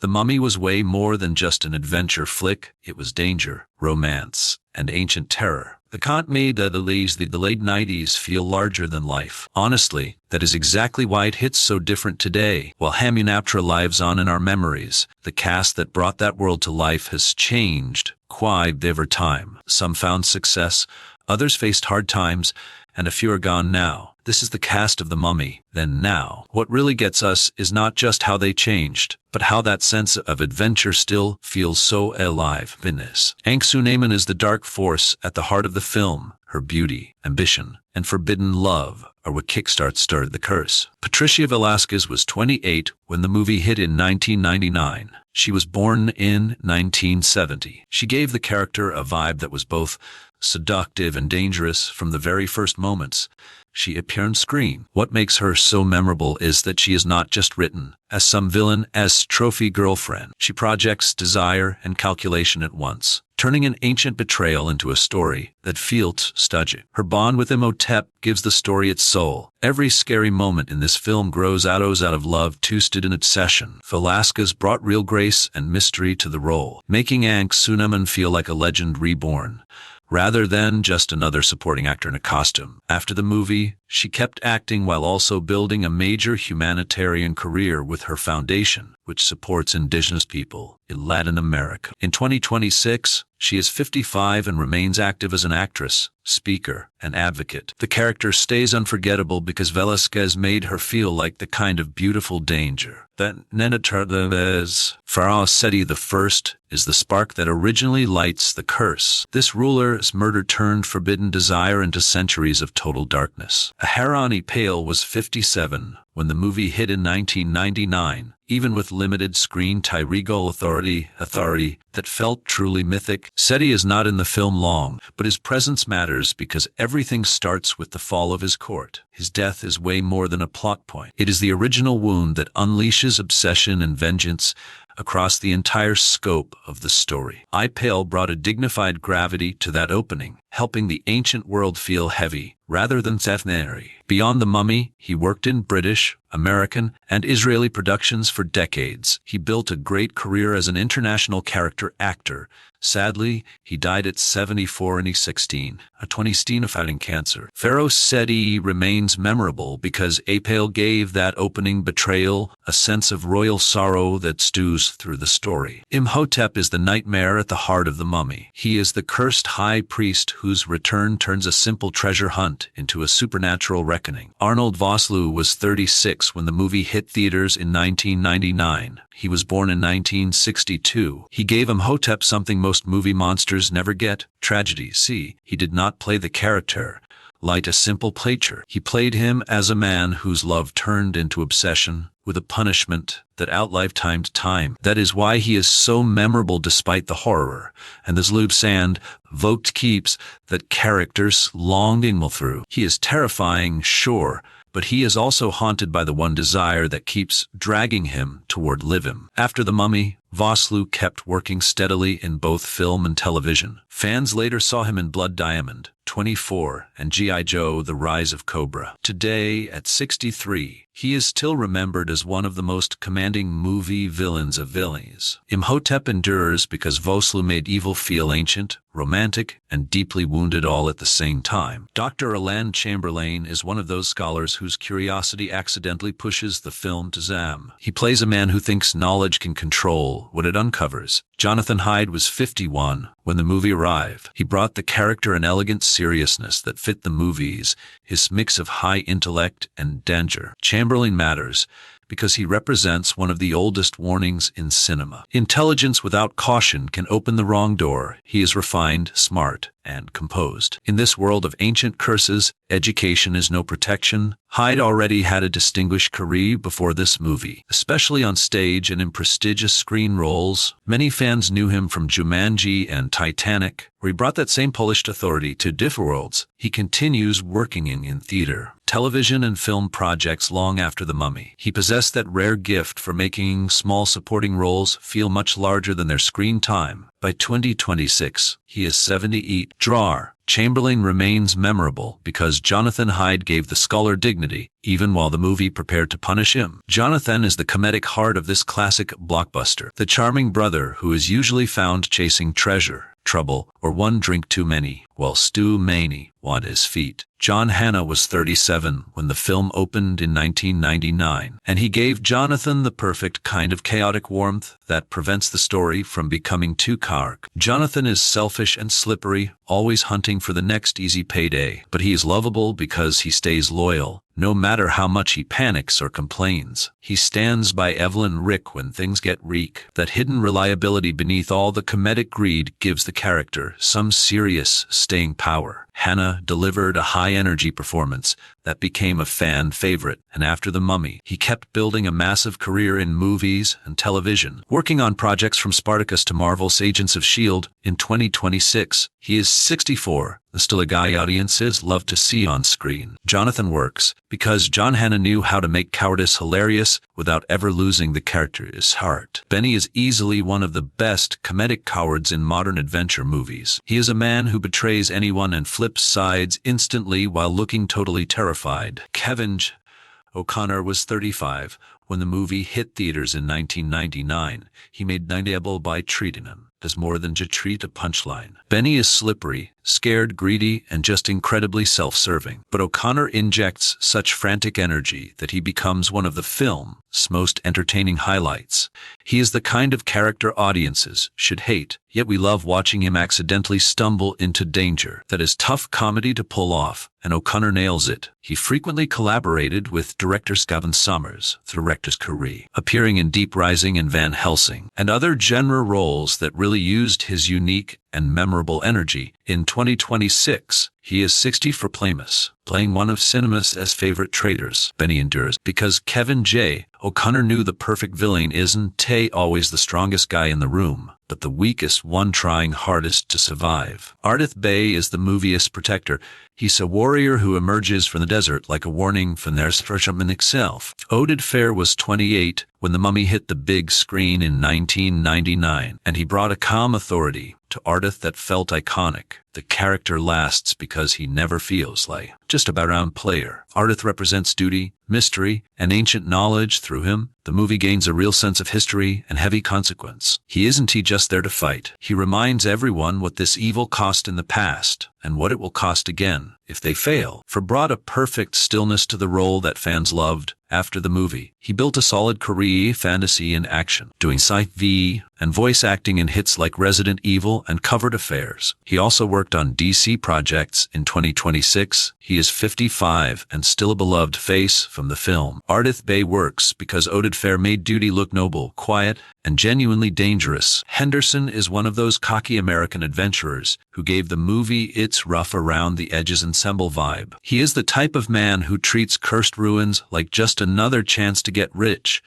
The Mummy was way more than just an adventure flick. It was danger, romance, and ancient terror. The content made the late 90s feel larger than life. Honestly, that is exactly why it hits so different today. While Hamunaptra lives on in our memories, the cast that brought that world to life has changed quite over time. Some found success, others faced hard times, and a few are gone now. This is the cast of The Mummy, then now. What really gets us is not just how they changed, but how that sense of adventure still feels so alive in this. Anck-su-namun is the dark force at the heart of the film. Her beauty, ambition, and forbidden love are what kickstarted the curse. Patricia Velasquez was 28 when the movie hit in 1999. She was born in 1970. She gave the character a vibe that was both seductive and dangerous from the very first moments she appeared on screen. What makes her so memorable is that she is not just written as some villain, as trophy girlfriend. She projects desire and calculation at once, turning an ancient betrayal into a story that feels tragic. Her bond with Imhotep gives the story its soul. Every scary moment in this film grows out of love twisted in obsession. Velasquez brought real grace and mystery to the role, making Anck-su-namun feel like a legend reborn, rather than just another supporting actor in a costume. After the movie, she kept acting while also building a major humanitarian career with her foundation, which supports indigenous people in Latin America. In 2026, she is 55 and remains active as an actress, speaker, and advocate. The character stays unforgettable because Velasquez made her feel like the kind of beautiful danger that Pharaoh Seti I is the spark that originally lights the curse. This ruler's murder turned forbidden desire into centuries of total darkness. Aharon Ipale was 57 when the movie hit in 1999, even with limited screen time regal authority that felt truly mythic. Seti is not in the film long, but his presence matters because everything starts with the fall of his court. His death is way more than a plot point. It is the original wound that unleashes obsession and vengeance across the entire scope of the story. Ipale brought a dignified gravity to that opening, helping the ancient world feel heavy rather than stationary. Beyond The Mummy, he worked in British, American, and Israeli productions for decades. He built a great career as an international character actor. Sadly, he died at 74 in 2016, of fighting cancer. Pharaoh Seti remains memorable because Ipale gave that opening betrayal a sense of royal sorrow that stews through the story. Imhotep is the nightmare at the heart of The Mummy. He is the cursed high priest whose return turns a simple treasure hunt into a supernatural reckoning. Arnold Vosloo was 36 when the movie hit theaters in 1999. He was born in 1962. He gave Imhotep something most movie monsters never get: tragedy. He did not play the character like a simple player. He played him as a man whose love turned into obsession, with a punishment that outlived time. That is why he is so memorable despite the horror, and the Zloob Sand vote keeps that character's longing through. He is terrifying, sure, but he is also haunted by the one desire that keeps dragging him toward living. After The Mummy, Vosloo kept working steadily in both film and television. Fans later saw him in Blood Diamond, 24, and G.I. Joe: The Rise of Cobra. Today, at 63, he is still remembered as one of the most commanding movie villains of villains. Imhotep endures because Vosloo made evil feel ancient, romantic, and deeply wounded all at the same time. Dr. Alan Chamberlain is one of those scholars whose curiosity accidentally pushes the film to Zam. He plays a man who thinks knowledge can control what it uncovers. Jonathan Hyde was 51 when the movie arrived. He brought the character an elegant seriousness that fit the movies, his mix of high intellect and danger. Chamberlain matters because he represents one of the oldest warnings in cinema. Intelligence without caution can open the wrong door. He is refined, smart, and composed. In this world of ancient curses, education is no protection. Hyde already had a distinguished career before this movie, especially on stage and in prestigious screen roles. Many fans knew him from Jumanji and Titanic, where he brought that same polished authority to different worlds. He continues working in theater, television, and film projects long after The Mummy. He possessed that rare gift for making small supporting roles feel much larger than their screen time. By 2026, he is 78. Drawer. Chamberlain remains memorable because Jonathan Hyde gave the scholar dignity, even while the movie prepared to punish him. Jonathan is the comedic heart of this classic blockbuster, the charming brother who is usually found chasing treasure, trouble, or one drink too many, while Stu Maney on his feet. John Hannah was 37 when the film opened in 1999, and he gave Jonathan the perfect kind of chaotic warmth that prevents the story from becoming too dark. Jonathan is selfish and slippery, always hunting for the next easy payday, but he is lovable because he stays loyal, no matter how much he panics or complains. He stands by Evelyn Rick when things get reek. That hidden reliability beneath all the comedic greed gives the character some serious staying power. Hannah delivered a high-energy performance that became a fan favorite, and after The Mummy, he kept building a massive career in movies and television, working on projects from Spartacus to Marvel's Agents of S.H.I.E.L.D. In 2026, he is 64, and still a guy audiences love to see on screen. Jonathan works because John Hannah knew how to make cowardice hilarious without ever losing the character's heart. Benny is easily one of the best comedic cowards in modern adventure movies. He is a man who betrays anyone and flips sides instantly while looking totally terrified. Kevin O'Connor was 35 when the movie hit theaters in 1999. He made Nightable by treating him as more than just treat a punchline. Benny is slippery, scared, greedy, and just incredibly self-serving. But O'Connor injects such frantic energy that he becomes one of the film's most entertaining highlights. He is the kind of character audiences should hate, yet we love watching him accidentally stumble into danger. That is tough comedy to pull off, and O'Connor nails it. He frequently collaborated with director Steven Sommers through Rector's career, appearing in Deep Rising and Van Helsing, and other genre roles that really used his unique and memorable energy. In 2026, he is 60 for Plamus, playing one of cinema's favorite traitors. Benny endures because Kevin J. O'Connor knew the perfect villain isn't always the strongest guy in the room, but the weakest one trying hardest to survive. Ardith Bay is the movie's protector. He's a warrior who emerges from the desert like a warning from their fisherman itself. Oded Fair was 28 when The Mummy hit the big screen in 1999, and he brought a calm authority to Ardith that felt iconic. The character lasts because he never feels like just a background player. Ardith represents duty, mystery, and ancient knowledge. Through him, the movie gains a real sense of history and heavy consequence. He isn't just there to fight. He reminds everyone what this evil cost in the past, and what it will cost again if they fail. For brought a perfect stillness to the role that fans loved. After the movie, he built a solid career, fantasy and action, doing sci-fi and voice acting in hits like Resident Evil and Covered Affairs. He also worked on DC projects. In 2026, he is 55 and still a beloved face from the film. Ardith Bay works because Oded Fair made duty look noble, quiet, and genuinely dangerous. Henderson is one of those cocky American adventurers who gave the movie its rough around the edges ensemble vibe. He is the type of man who treats cursed ruins like just another chance to get rich.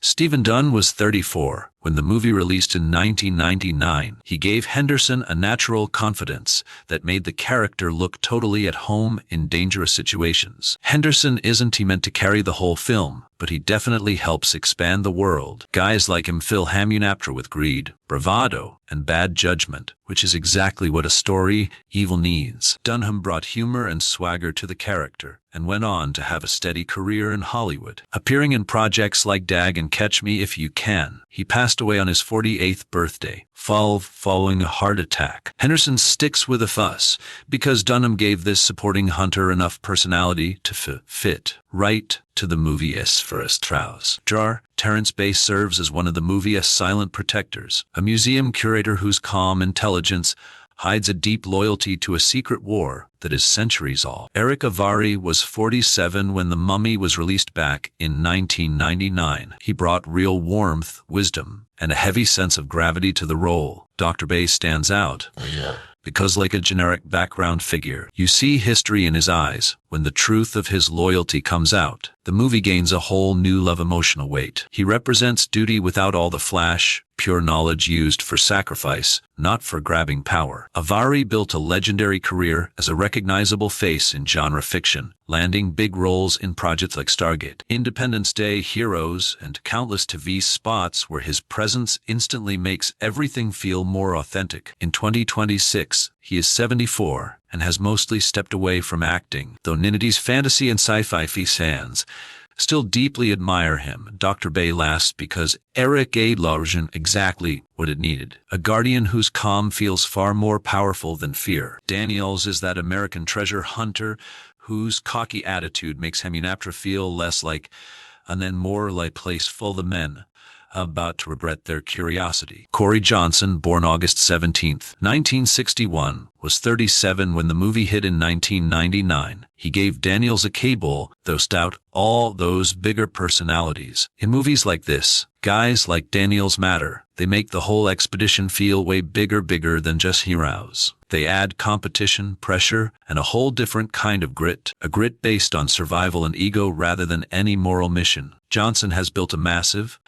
Steven Dunham was 34 when the movie released in 1999. He gave Henderson a natural confidence that made the character look totally at home in dangerous situations. Henderson isn't meant to carry the whole film, but he definitely helps expand the world. Guys like him fill Hamunaptra with greed, bravado, and bad judgment, which is exactly what a story evil needs. Dunham brought humor and swagger to the character, and went on to have a steady career in Hollywood, appearing in projects like Dag and Catch Me If You Can. He passed away on his 48th birthday, following a heart attack. Henderson sticks with a fuss because Dunham gave this supporting hunter enough personality to fit right to the movie's first trows. Terrence Bay serves as one of the movie's silent protectors, a museum curator whose calm intelligence hides a deep loyalty to a secret war that is centuries old. Eric Avari was 47 when The Mummy was released back in 1999. He brought real warmth, wisdom, and a heavy sense of gravity to the role. Dr. Bay stands out because, like a generic background figure, you see history in his eyes. When the truth of his loyalty comes out, the movie gains a whole new love emotional weight. He represents duty without all the flash, pure knowledge used for sacrifice, not for grabbing power. Avari built a legendary career as a recognizable face in genre fiction, landing big roles in projects like Stargate, Independence Day, Heroes, and countless TV spots where his presence instantly makes everything feel more authentic. In 2026, he is 74 and has mostly stepped away from acting, though Ninity's fantasy and sci-fi fans still deeply admire him. Dr. Bay lasts because Eric gave Largen exactly what it needed. A guardian whose calm feels far more powerful than fear. Daniels is that American treasure hunter whose cocky attitude makes Hamunaptra feel less like and then more like place full of men about to regret their curiosity. Corey Johnson, born August 17, 1961, was 37 when the movie hit in 1999. He gave Daniels a cable, though stout, all those bigger personalities. In movies like this, guys like Daniels matter. They make the whole expedition feel way bigger than just heroes. They add competition, pressure, and a whole different kind of grit. A grit based on survival and ego rather than any moral mission. Johnson has built a massive,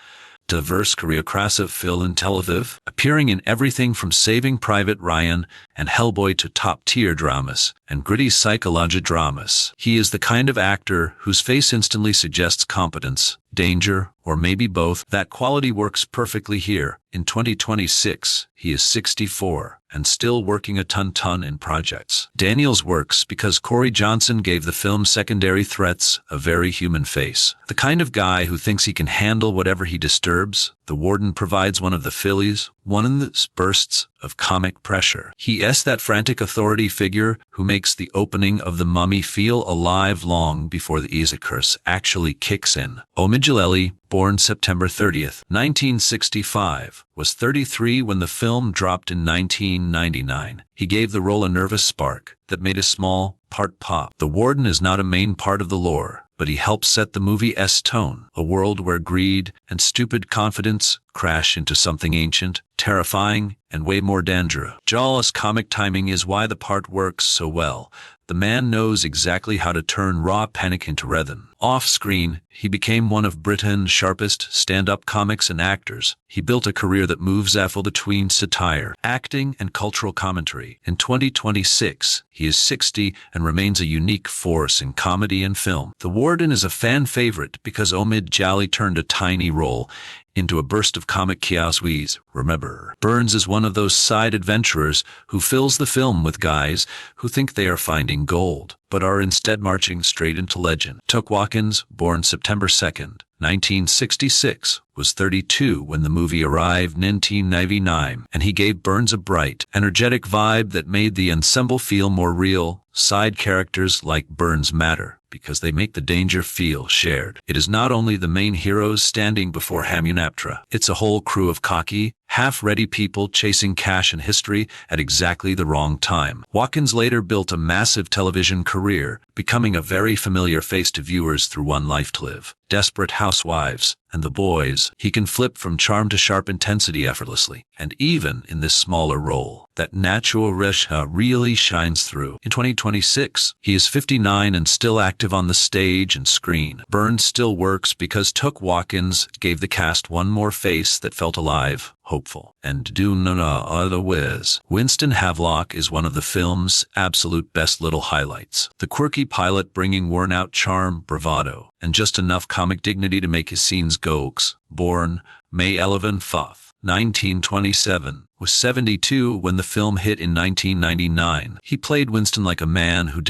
diverse career across Phil in Tel Aviv, appearing in everything from Saving Private Ryan and Hellboy to top-tier dramas and gritty psychological dramas. He is the kind of actor whose face instantly suggests competence, danger, or maybe both. That quality works perfectly here. In 2026, he is 64 and still working a ton in projects. Daniels works because Corey Johnson gave the film Secondary Threats a very human face. The kind of guy who thinks he can handle whatever he disturbs. The warden provides one of the fillies, one of the bursts of comic pressure. He is that frantic authority figure who makes the opening of The Mummy feel alive long before the Isa curse actually kicks in. Omid Jalali, born September 30th, 1965, was 33 when the film dropped in 1999. He gave the role a nervous spark that made a small part pop. The warden is not a main part of the lore, but he helps set the movie's tone, a world where greed and stupid confidence crash into something ancient, terrifying, and way more dangerous. Jawless comic timing is why the part works so well. The man knows exactly how to turn raw panic into rhythm. Off-screen, he became one of Britain's sharpest stand-up comics and actors. He built a career that moves between satire, acting, and cultural commentary. In 2026, he is 60 and remains a unique force in comedy and film. The Warden is a fan favorite because Omid Jalali turned a tiny role into a burst of comic chaos. Remember, Burns is one of those side adventurers who fills the film with guys who think they are finding gold, but are instead marching straight into legend. Tuck Watkins, born September 2nd, 1966, was 32 when the movie arrived in 1999, and he gave Burns a bright, energetic vibe that made the ensemble feel more real. Side characters like Burns matter because they make the danger feel shared. It is not only the main heroes standing before Hamunaptra, it's a whole crew of cocky, half-ready people chasing cash and history at exactly the wrong time. Watkins later built a massive television career, becoming a very familiar face to viewers through One Life to Live, Desperate Housewives, and The Boys. He can flip from charm to sharp intensity effortlessly, and even in this smaller role, that natural really shines through. In 2026, he is 59 and still active on the stage and screen. Burns still works because Tuck Watkins gave the cast one more face that felt alive, hopeful, and do no other whiz. Winston Havelock is one of the film's absolute best little highlights. The quirky pilot bringing worn-out charm, bravado, and just enough comic dignity to make his scenes go. Born May 11th, 1927, was 72 when the film hit in 1999. He played Winston like a man who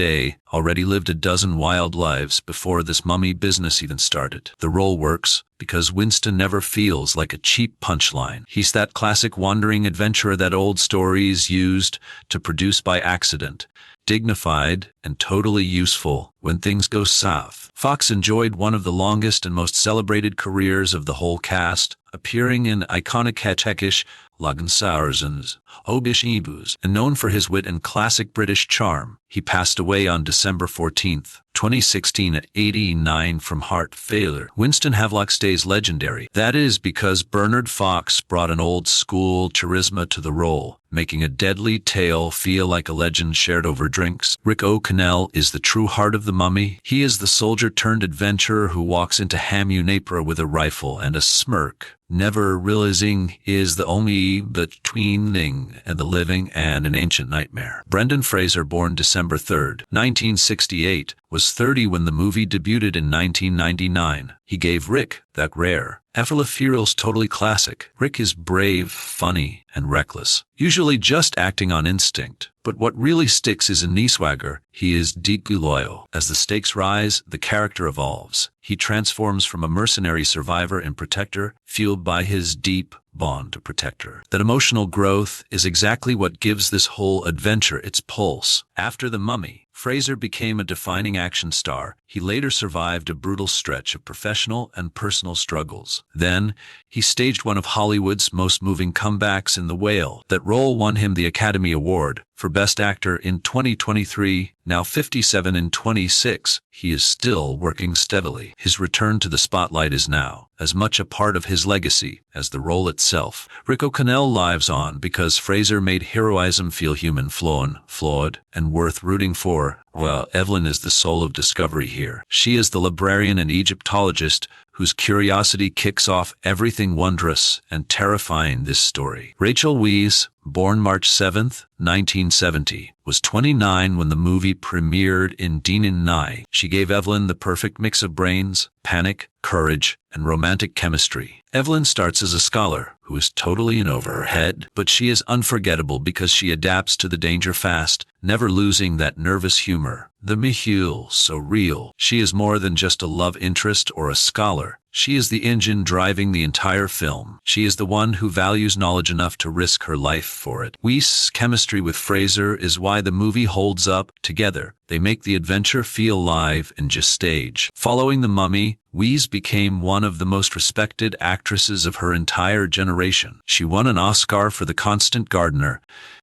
already lived a dozen wild lives before this mummy business even started. The role works because Winston never feels like a cheap punchline. He's that classic wandering adventurer that old stories used to produce by accident. Dignified and totally useful when things go south. Fox enjoyed one of the longest and most celebrated careers of the whole cast, appearing in iconic Hetekish, Lagensaurens, Obish Ebus, and known for his wit and classic British charm. He passed away on December 14, 2016 at 89 from heart failure. Winston Havelock stays legendary. That is because Bernard Fox brought an old-school charisma to the role, making a deadly tale feel like a legend shared over drinks. Rick O'Connell is the true heart of the mummy. He is the soldier-turned-adventurer who walks into Hamunaptra with a rifle and a smirk, never realizing he is the only between thing and the living and an ancient nightmare. Brendan Fraser, born December 3rd, 1968, was 30 when the movie debuted in 1999. He gave Rick that rare, Fearl's totally classic. Rick is brave, funny, and reckless, usually just acting on instinct. But what really sticks is in Niswagger, he is deeply loyal. As the stakes rise, the character evolves. He transforms from a mercenary survivor and protector, fueled by his deep bond to protector. That emotional growth is exactly what gives this whole adventure its pulse. After The Mummy, Fraser became a defining action star. He later survived a brutal stretch of professional and personal struggles. Then, he staged one of Hollywood's most moving comebacks in The Whale. That role won him the Academy Award for Best Actor in 2023. Now 57 and 26, he is still working steadily. His return to the spotlight is now as much a part of his legacy as the role itself. Rick O'Connell lives on because Fraser made heroism feel human, flawed, and worth rooting for. Well, Evelyn is the soul of discovery here. She is the librarian and Egyptologist whose curiosity kicks off everything wondrous and terrifying in this story. Rachel Weisz, born March 7, 1970, was 29 when the movie premiered in Dinan Nye. She gave Evelyn the perfect mix of brains, panic, courage, and romantic chemistry. Evelyn starts as a scholar who is totally in over her head, but she is unforgettable because she adapts to the danger fast, never losing that nervous humor. The mythic, so real. She is more than just a love interest or a scholar. She is the engine driving the entire film. She is the one who values knowledge enough to risk her life for it. Weisz's chemistry with Fraser is why the movie holds up. Together, they make the adventure feel live and just stage. Following The Mummy, Weisz became one of the most respected actresses of her entire generation. She won an Oscar for The Constant Gardener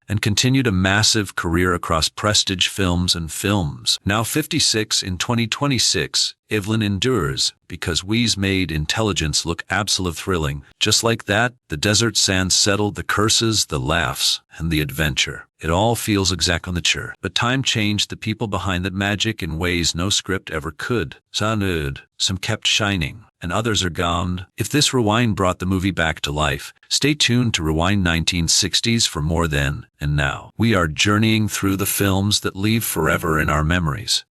and continued a massive career across prestige films and films. Now 56 in 2026, Evelyn endures because Weisz made intelligence look absolutely thrilling. Just like that, the desert sands settled, the curses, the laughs, and the adventure. It all feels exactly mature. But time changed the people behind that magic in ways no script ever could. Some kept shining, and others are gone. If this rewind brought the movie back to life, stay tuned to Rewind 1960s for more then and now. We are journeying through the films that live forever in our memories.